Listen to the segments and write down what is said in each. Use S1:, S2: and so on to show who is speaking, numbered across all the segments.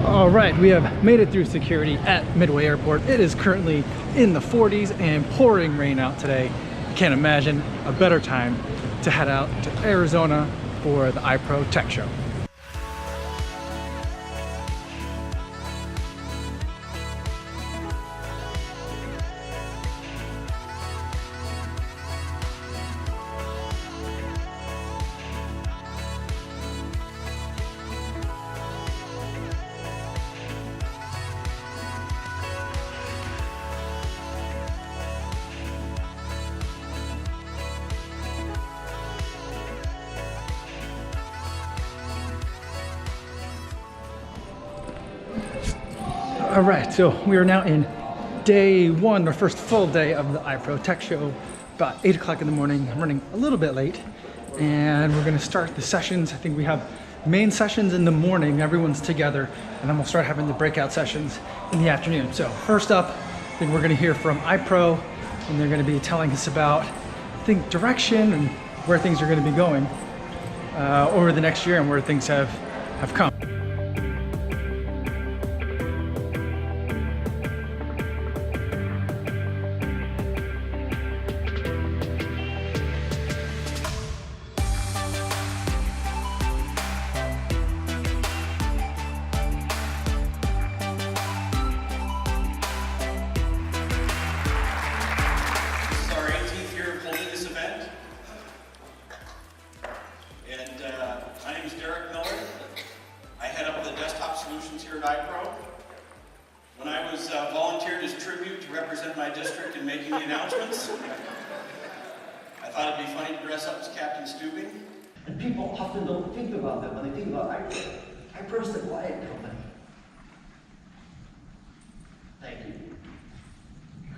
S1: All right, we have made it through security at Midway Airport. It is currently in the 40s and pouring rain out today. I can't imagine a better time to head out to Arizona for the Ipro Tech Show. All right, so we are now in day one, our first full day of the Ipro Tech Show, about 8 o'clock in the morning. I'm running a little bit late, and we're gonna start the sessions. I think we have main sessions in the morning, everyone's together, and then we'll start having the breakout sessions in the afternoon. So first up, I think we're gonna hear from Ipro, and they're gonna be telling us about, I think, direction and where things are gonna be going over the next year and where things have come.
S2: Ipro. When I was volunteered as tribute to represent my district in making the announcements, I thought it'd be funny to dress up as Captain Stubing.
S3: And people often don't think about that when they think about Ipro. Ipro's the quiet company. Thank you.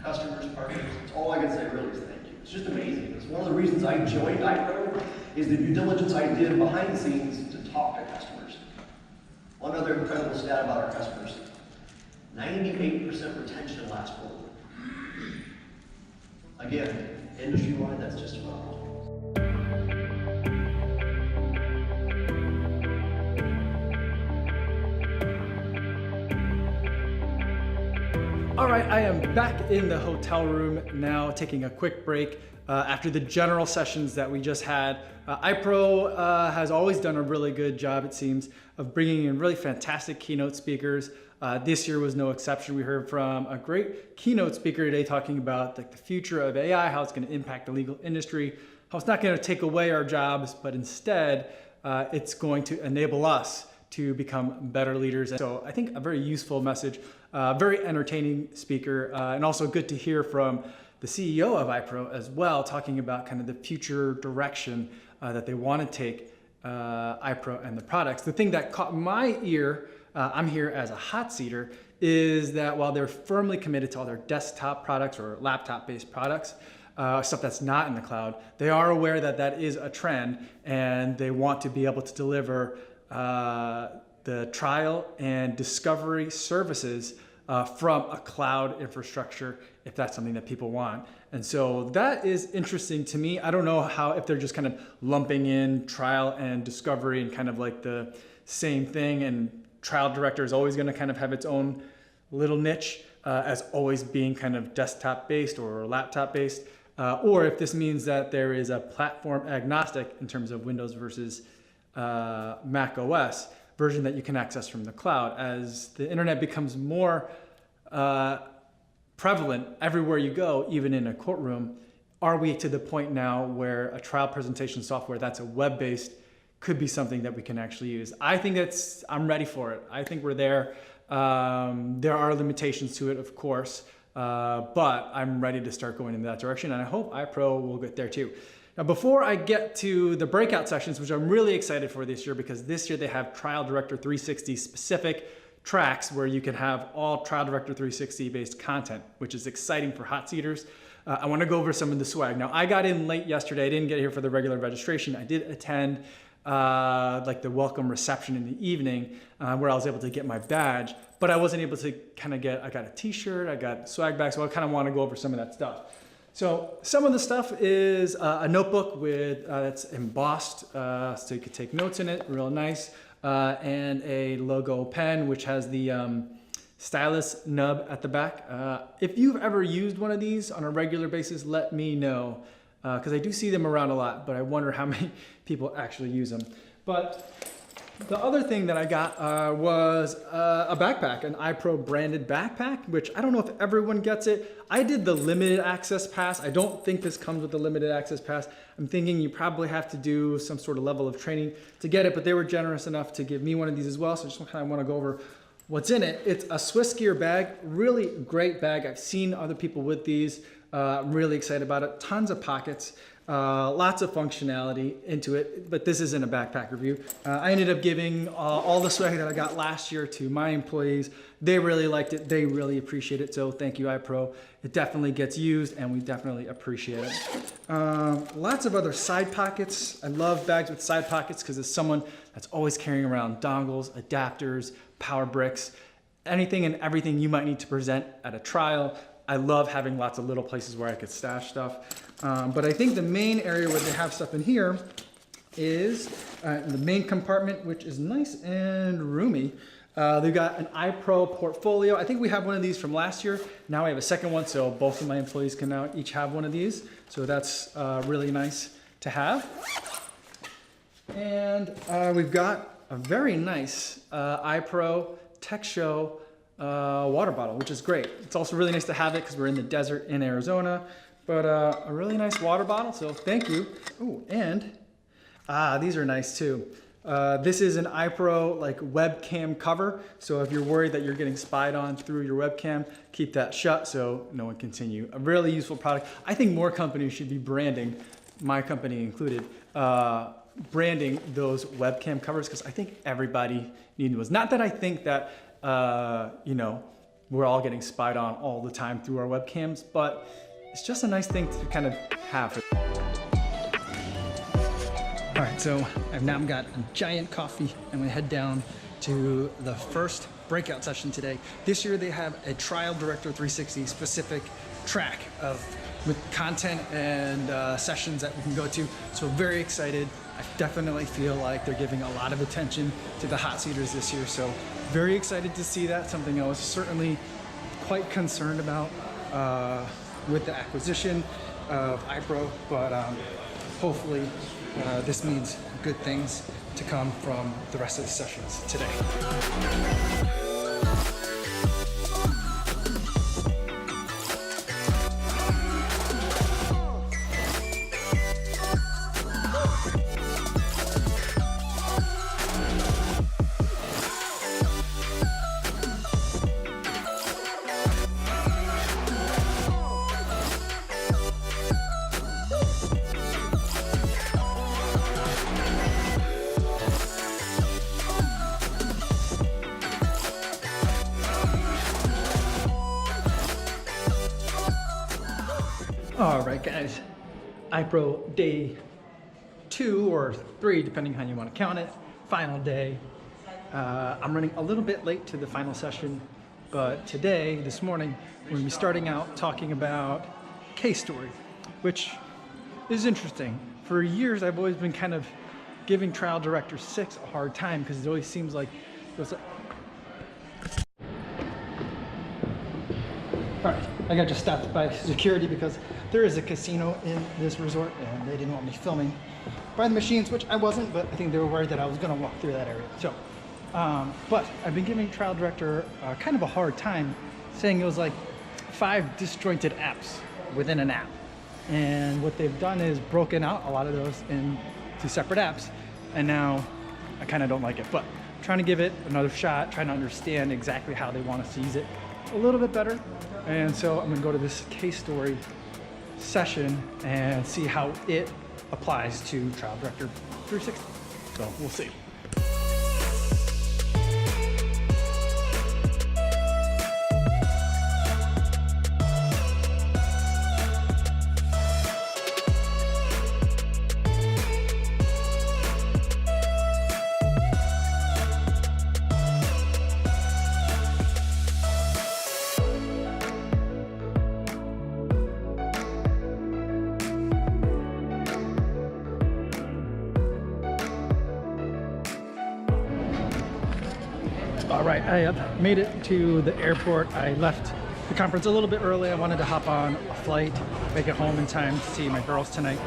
S3: Customers, partners, it's all I can say really is thank you. It's just amazing. It's one of the reasons I joined Ipro is the due diligence I did behind the scenes to talk to customers. One other incredible stat about our customers, 98% retention last quarter. Again, industry-wide, that's just phenomenal.
S1: All right, I am back in the hotel room now, taking a quick break after the general sessions that we just had. Ipro has always done a really good job, it seems, of bringing in really fantastic keynote speakers. This year was no exception. We heard from a great keynote speaker today talking about the future of AI, how it's going to impact the legal industry, how it's not going to take away our jobs, but instead it's going to enable us to become better leaders. And so I think a very useful message, very entertaining speaker, and also good to hear from the CEO of Ipro as well, talking about kind of the future direction that they want to take Ipro and the products. The thing that caught my ear, I'm here as a hot seater, is that while they're firmly committed to all their desktop products or laptop-based products, stuff that's not in the cloud, they are aware that that is a trend, and they want to be able to deliver the trial and discovery services from a cloud infrastructure if that's something that people want. And so that is interesting to me. I don't know if they're just kind of lumping in trial and discovery and kind of like the same thing, and trial director is always going to kind of have its own little niche as always being kind of desktop based or laptop based, or if this means that there is a platform agnostic in terms of Windows versus Mac OS version that you can access from the cloud. As the internet becomes more prevalent everywhere you go, even in a courtroom, are we to the point now where a trial presentation software that's a web-based could be something that we can actually use? I think I'm ready for it. I think we're there. There are limitations to it, of course, but I'm ready to start going in that direction, and I hope Ipro will get there too. Now, before I get to the breakout sessions, which I'm really excited for this year, because this year they have Trial Director 360 specific tracks where you can have all Trial Director 360 based content, which is exciting for hot seaters. I want to go over some of the swag. Now, I got in late yesterday. I didn't get here for the regular registration. I did attend like the welcome reception in the evening where I was able to get my badge, but I wasn't able to kind of I got a t-shirt, I got swag bag, so I kind of want to go over some of that stuff. So some of the stuff is a notebook with that's embossed, so you could take notes in it, real nice. and a logo pen, which has the stylus nub at the back. If you've ever used one of these on a regular basis, let me know, because I do see them around a lot, but I wonder how many people actually use them. But the other thing that I got was a backpack, an Ipro branded backpack, which I don't know if everyone gets it. I did the limited access pass. I don't think this comes with the limited access pass. I'm thinking you probably have to do some sort of level of training to get it, but they were generous enough to give me one of these as well. So I just kind of want to go over what's in it. It's a Swiss gear bag, really great bag. I've seen other people with these. I'm really excited about it. Tons of pockets. Lots of functionality into it, but this isn't a backpack review. I ended up giving all the swag that I got last year to my employees. They really liked it. They really appreciate it. So thank you, Ipro. It definitely gets used and we definitely appreciate it. Lots of other side pockets. I love bags with side pockets because as someone that's always carrying around dongles, adapters, power bricks, anything and everything you might need to present at a trial. I love having lots of little places where I could stash stuff. But I think the main area where they have stuff in here is the main compartment, which is nice and roomy. They've got an Ipro portfolio. I think we have one of these from last year. Now I have a second one, so both of my employees can now each have one of these. So that's really nice to have. And we've got a very nice Ipro Tech Show water bottle, which is great. It's also really nice to have it because we're in the desert in Arizona, but a really nice water bottle, so thank you. Oh, and these are nice too. This is an Ipro like webcam cover, so if you're worried that you're getting spied on through your webcam, keep that shut so no one can see you. A really useful product. I think more companies should be branding, my company included, branding those webcam covers because I think everybody needs those. Not that I think that you know, we're all getting spied on all the time through our webcams, but it's just a nice thing to kind of have. All right, so I've now got a giant coffee. I'm gonna head down to the first breakout session today. This year they have a Trial Director 360 specific track with content and sessions that we can go to. So very excited. I definitely feel like they're giving a lot of attention to the hot seaters this year. So very excited to see that. Something I was certainly quite concerned about with the acquisition of Ipro, but hopefully this means good things to come from the rest of the sessions today. All right, guys, Ipro day 2 or 3, depending how you want to count it, final day. I'm running a little bit late to the final session, but today, this morning, we're going to be starting out talking about case story, which is interesting. For years, I've always been kind of giving Trial Director 6 a hard time because it always seems like all right, I got just stopped by security because there is a casino in this resort and they didn't want me filming by the machines, which I wasn't, but I think they were worried that I was gonna walk through that area. So, but I've been giving Trial Director kind of a hard time, saying it was like 5 disjointed apps within an app. And what they've done is broken out a lot of those into separate apps. And now I kind of don't like it, but I'm trying to give it another shot, trying to understand exactly how they want us to use it a little bit better. And so I'm gonna go to this case story session and see how it applies to Trial Director 360. So we'll see. I have made it to the airport. I left the conference a little bit early. I wanted to hop on a flight, make it home in time to see my girls tonight.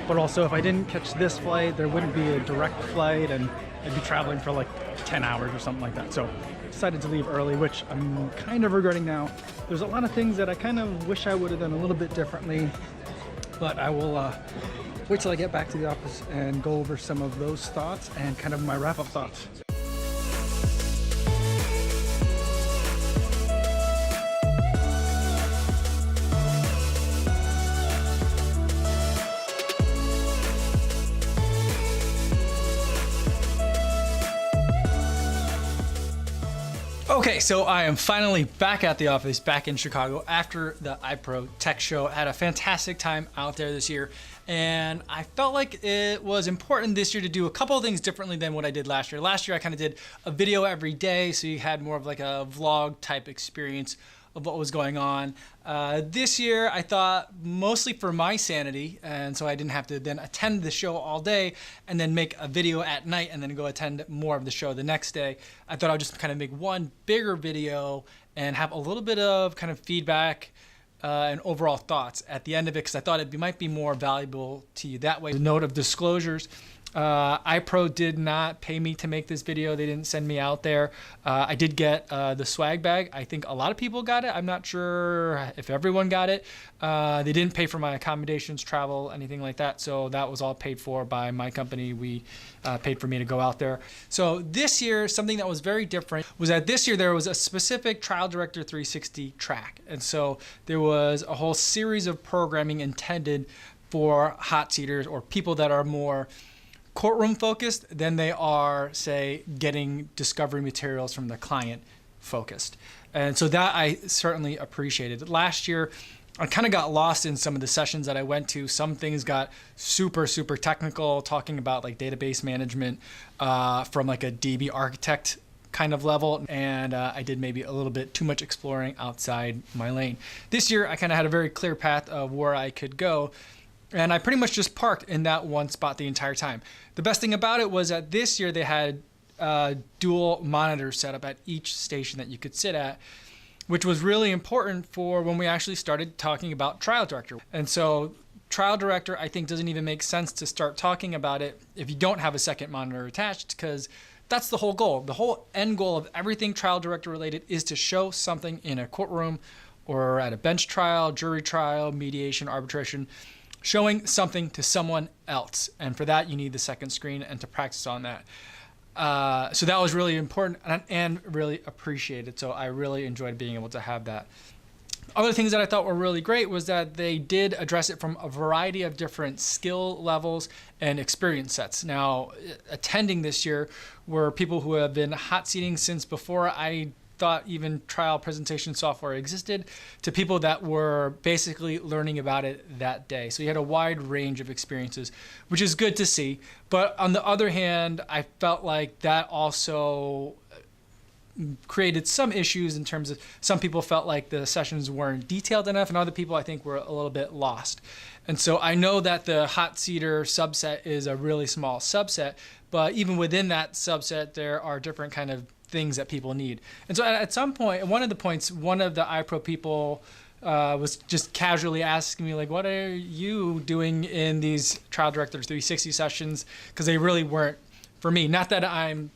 S1: But also, if I didn't catch this flight, there wouldn't be a direct flight, and I'd be traveling for like 10 hours or something like that. So decided to leave early, which I'm kind of regretting now. There's a lot of things that I kind of wish I would have done a little bit differently, but I will wait till I get back to the office and go over some of those thoughts and kind of my wrap-up thoughts. Okay, so I am finally back at the office, back in Chicago after the Ipro Tech Show. I had a fantastic time out there this year, and I felt like it was important this year to do a couple of things differently than what I did last year. Last year I kind of did a video every day, so you had more of like a vlog type experience of what was going on. This year I thought mostly for my sanity, and so I didn't have to then attend the show all day and then make a video at night and then go attend more of the show the next day. I thought I would just kind of make one bigger video and have a little bit of kind of feedback and overall thoughts at the end of it, because I thought it might be more valuable to you that way. A note of disclosures. Ipro did not pay me to make this video. They didn't send me out there. I did get the swag bag. I think a lot of people got it. I'm not sure if everyone got it. They didn't pay for my accommodations, travel, anything like that. So that was all paid for by my company. We paid for me to go out there. So this year, something that was very different was that this year there was a specific Trial Director 360 track. And so there was a whole series of programming intended for hot seaters or people that are more courtroom focused than they are, say, getting discovery materials from the client focused. And so that I certainly appreciated. Last year, I kind of got lost in some of the sessions that I went to. Some things got super technical, talking about like database management from like a DB architect kind of level, and I did maybe a little bit too much exploring outside my lane. This year, I kind of had a very clear path of where I could go, and I pretty much just parked in that one spot the entire time. The best thing about it was that this year they had dual monitors set up at each station that you could sit at, which was really important for when we actually started talking about Trial Director. And so Trial Director, I think, doesn't even make sense to start talking about it if you don't have a second monitor attached, because that's the whole goal. The whole end goal of everything Trial Director related is to show something in a courtroom or at a bench trial, jury trial, mediation, arbitration, showing something to someone else. And for that, you need the second screen and to practice on that. So that was really important and really appreciated. So I really enjoyed being able to have that. Other things that I thought were really great was that they did address it from a variety of different skill levels and experience sets. Now, attending this year were people who have been hot seating since before I thought even trial presentation software existed, to people that were basically learning about it that day. So you had a wide range of experiences, which is good to see. But on the other hand, I felt like that also created some issues in terms of some people felt like the sessions weren't detailed enough, and other people I think were a little bit lost. And so I know that the hot seater subset is a really small subset, but even within that subset, there are different kind of things that people need. And so at some point, at one of the points, one of the Ipro people was just casually asking me, like, what are you doing in these Trial Director 360 sessions? Because they really weren't for me. Not that I'm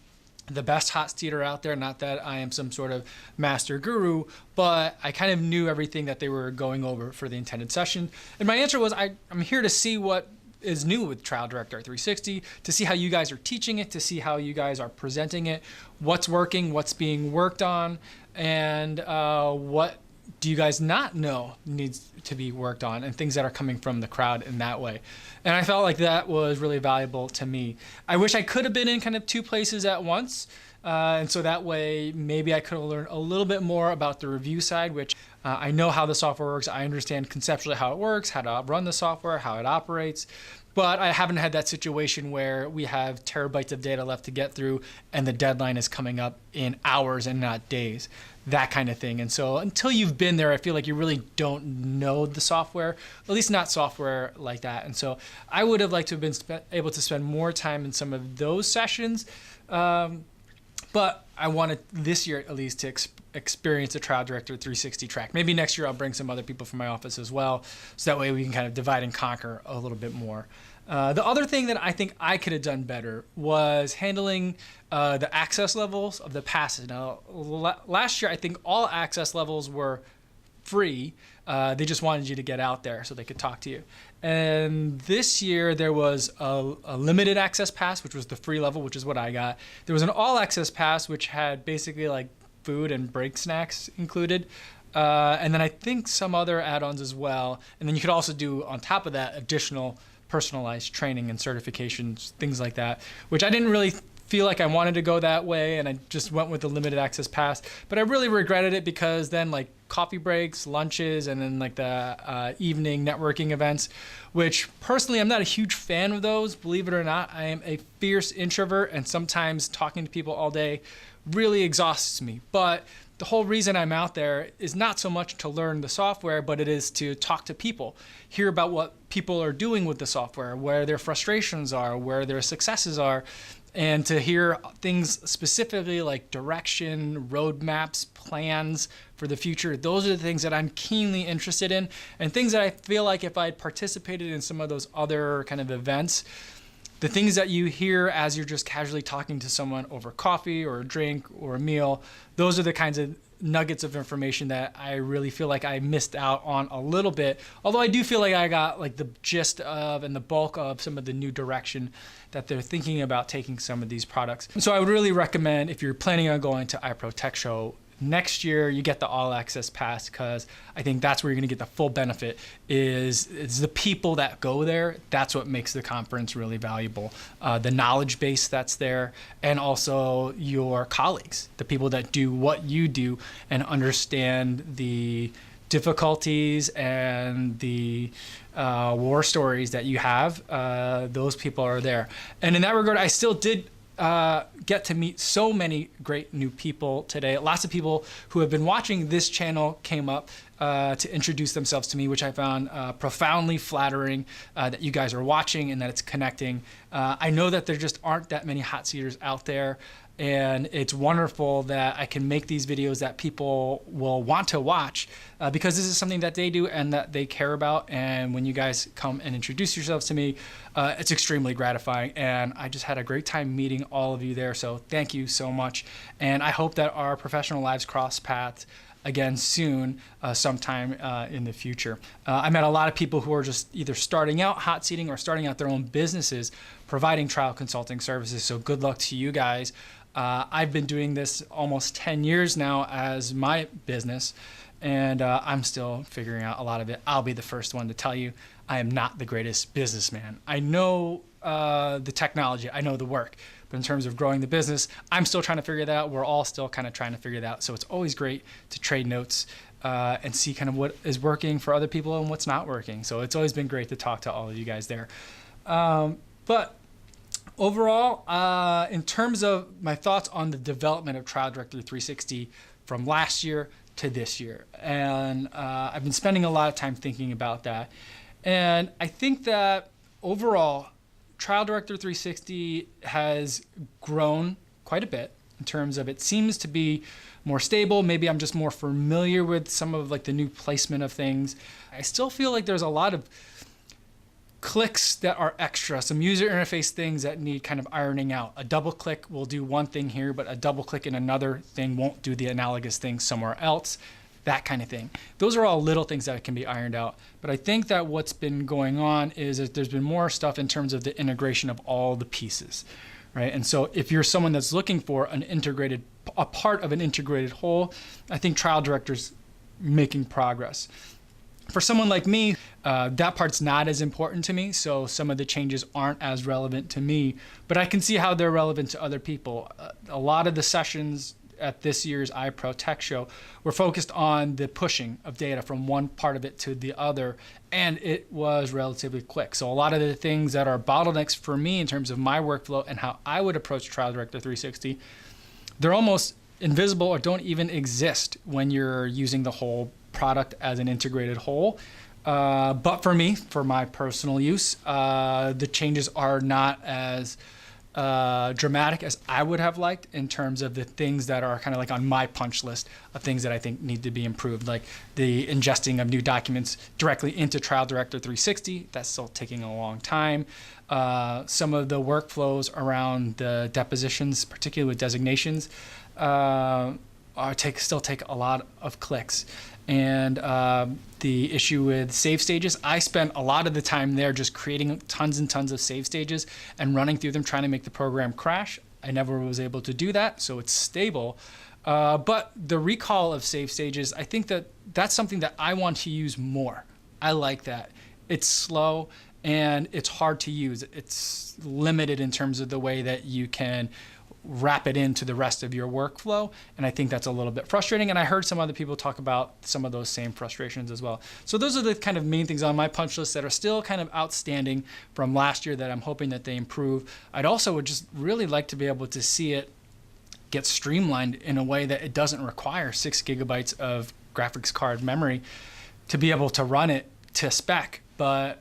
S1: the best hot seater out there, not that I am some sort of master guru, but I kind of knew everything that they were going over for the intended session. And my answer was, I'm here to see what is new with Trial Director 360, to see how you guys are teaching it, to see how you guys are presenting it, what's working, what's being worked on, and what do you guys not know needs to be worked on, and things that are coming from the crowd in that way. And I felt like that was really valuable to me. I wish I could have been in kind of two places at once. And so that way, maybe I could have learned a little bit more about the review side, which I know how the software works. I understand conceptually how it works, how to run the software, how it operates. But I haven't had that situation where we have terabytes of data left to get through and the deadline is coming up in hours and not days, that kind of thing. And so until you've been there, I feel like you really don't know the software, at least not software like that. And so I would have liked to have been able to spend more time in some of those sessions. But but I wanted this year at least to experience a Trial Director 360 track. Maybe next year I'll bring some other people from my office as well, so that way we can kind of divide and conquer a little bit more. The other thing that I think I could have done better was handling the access levels of the passes. Now, last year I think all access levels were free. They just wanted you to get out there so they could talk to you. And this year there was a limited access pass, which was the free level, which is what I got. There was an all access pass, which had basically like food and break snacks included. And then I think some other add-ons as well. And then you could also do on top of that additional personalized training and certifications, things like that, which I didn't really feel like I wanted to go that way, and I just went with the limited access pass. But I really regretted it, because then like coffee breaks, lunches, and then like the evening networking events, which personally I'm not a huge fan of those, believe it or not. I am a fierce introvert, and sometimes talking to people all day really exhausts me. But the whole reason I'm out there is not so much to learn the software, but it is to talk to people, hear about what people are doing with the software, where their frustrations are, where their successes are, and to hear things specifically like direction, roadmaps, plans for the future. Those are the things that I'm keenly interested in, and things that I feel like if I had participated in some of those other kind of events, the things that you hear as you're just casually talking to someone over coffee or a drink or a meal, those are the kinds of nuggets of information that I really feel like I missed out on a little bit. Although I do feel like I got like the gist of and the bulk of some of the new direction that they're thinking about taking some of these products. So I would really recommend, if you're planning on going to Ipro Tech Show next year, you get the all access pass, because I think that's where you're going to get the full benefit is the people that go there. That's what makes the conference really valuable. The knowledge base that's there, and also your colleagues, the people that do what you do and understand the difficulties and the war stories that you have. Those people are there. And in that regard, I still did get to meet so many great new people today. Lots of people who have been watching this channel came up to introduce themselves to me, which I found profoundly flattering, that you guys are watching and that it's connecting. I know that there just aren't that many hot seaters out there, and it's wonderful that I can make these videos that people will want to watch, because this is something that they do and that they care about. And when you guys come and introduce yourselves to me, it's extremely gratifying, and I just had a great time meeting all of you there. So thank you so much, and I hope that our professional lives cross paths again soon, sometime in the future. I met a lot of people who are just either starting out hot seating or starting out their own businesses providing trial consulting services. So good luck to you guys. I've been doing this almost 10 years now as my business, and I'm still figuring out a lot of it. I'll be the first one to tell you I am not the greatest businessman. I know the technology, I know the work, but in terms of growing the business, I'm still trying to figure that out. We're all still kind of trying to figure that out. So it's always great to trade notes and see kind of what is working for other people and what's not working. So it's always been great to talk to all of you guys there. But overall, in terms of my thoughts on the development of Trial Director 360 from last year to this year, and I've been spending a lot of time thinking about that. And I think that overall, Trial Director 360 has grown quite a bit in terms of it seems to be more stable. Maybe I'm just more familiar with some of like the new placement of things. I still feel like there's a lot of clicks that are extra, some user interface things that need kind of ironing out. A double click will do one thing here, but a double click in another thing won't do the analogous thing somewhere else. That kind of thing. Those are all little things that can be ironed out. But I think that what's been going on is that there's been more stuff in terms of the integration of all the pieces, right? And so if you're someone that's looking for a part of an integrated whole, I think Trial Director's making progress. For someone like me, that part's not as important to me, so some of the changes aren't as relevant to me, but I can see how they're relevant to other people. A lot of the sessions at this year's Ipro Tech Show were focused on the pushing of data from one part of it to the other, and it was relatively quick. So a lot of the things that are bottlenecks for me in terms of my workflow and how I would approach Trial Director 360, they're almost invisible or don't even exist when you're using the whole product as an integrated whole. But for me, for my personal use, the changes are not as dramatic as I would have liked in terms of the things that are kind of like on my punch list of things that I think need to be improved, like the ingesting of new documents directly into Trial Director 360. That's still taking a long time. Some of the workflows around the depositions, particularly with designations, still take a lot of clicks. And the issue with save stages, I spent a lot of the time there just creating tons and tons of save stages and running through them, trying to make the program crash. I never was able to do that, so it's stable. But the recall of save stages, I think that's something that I want to use more. I like that. It's slow and it's hard to use. It's limited in terms of the way that you can wrap it into the rest of your workflow, and I think that's a little bit frustrating, and I heard some other people talk about some of those same frustrations as well. So those are the kind of main things on my punch list that are still kind of outstanding from last year that I'm hoping that they improve. I'd also would just really like to be able to see it get streamlined in a way that it doesn't require 6 gigabytes of graphics card memory to be able to run it to spec. But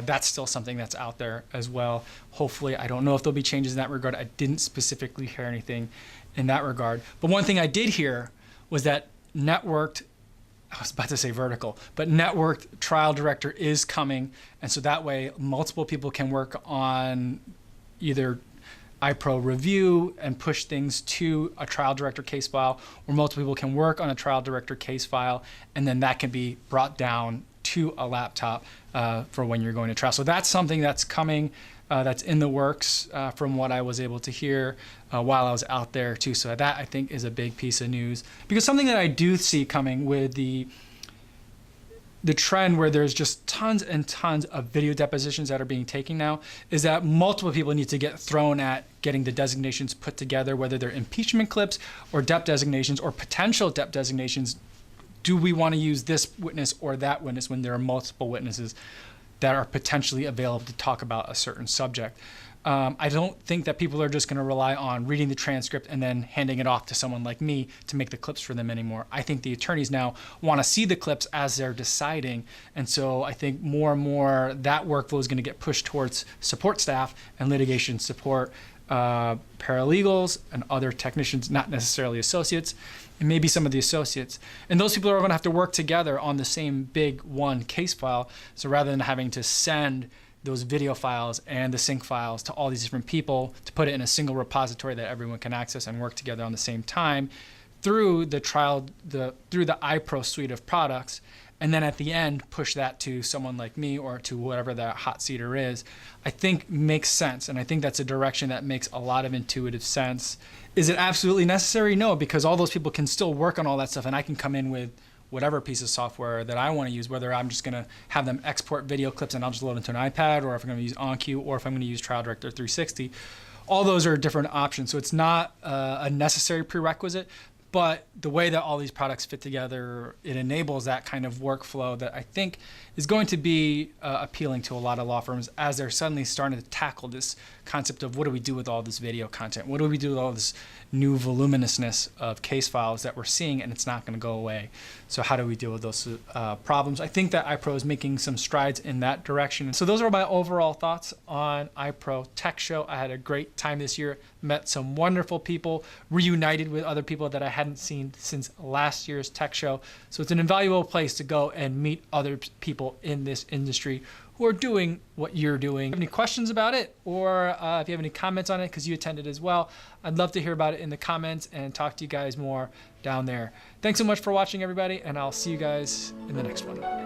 S1: that's still something that's out there as well. Hopefully, I don't know if there'll be changes in that regard. I didn't specifically hear anything in that regard. But one thing I did hear was that networked, I was about to say vertical, but networked Trial Director is coming. And so that way, multiple people can work on either Ipro review and push things to a Trial Director case file, or multiple people can work on a Trial Director case file, and then that can be brought down to a laptop for when you're going to trial. So that's something that's coming, that's in the works from what I was able to hear while I was out there too. So that I think is a big piece of news, because something that I do see coming with the trend where there's just tons and tons of video depositions that are being taken now is that multiple people need to get thrown at getting the designations put together, whether they're impeachment clips or DEP designations or potential DEP designations. Do we want to use this witness or that witness when there are multiple witnesses that are potentially available to talk about a certain subject? I don't think that people are just going to rely on reading the transcript and then handing it off to someone like me to make the clips for them anymore. I think the attorneys now want to see the clips as they're deciding. And so I think more and more that workflow is going to get pushed towards support staff and litigation support, paralegals and other technicians, not necessarily associates, and maybe some of the associates. And those people are going to have to work together on the same big one case file. So rather than having to send those video files and the sync files to all these different people to put it in a single repository that everyone can access and work together on the same time through the Ipro suite of products, and then at the end push that to someone like me or to whatever that hot seater is, I think makes sense. And I think that's a direction that makes a lot of intuitive sense. Is it absolutely necessary? No, because all those people can still work on all that stuff, and I can come in with whatever piece of software that I want to use, whether I'm just going to have them export video clips and I'll just load into an iPad, or if I'm going to use OnCue, or if I'm going to use Trial Director 360. All those are different options. So it's not a necessary prerequisite, but the way that all these products fit together, it enables that kind of workflow that I think is going to be appealing to a lot of law firms as they're suddenly starting to tackle this concept of what do we do with all this video content? What do we do with all this new voluminousness of case files that we're seeing, and it's not going to go away? So how do we deal with those problems? I think that Ipro is making some strides in that direction. So those are my overall thoughts on Ipro Tech Show. I had a great time this year, met some wonderful people, reunited with other people that I hadn't seen since last year's Tech Show. So it's an invaluable place to go and meet other people in this industry who are doing what you're doing. If you have any questions about it, or if you have any comments on it because you attended as well, I'd love to hear about it in the comments and talk to you guys more down there. Thanks so much for watching, everybody, and I'll see you guys in the next one.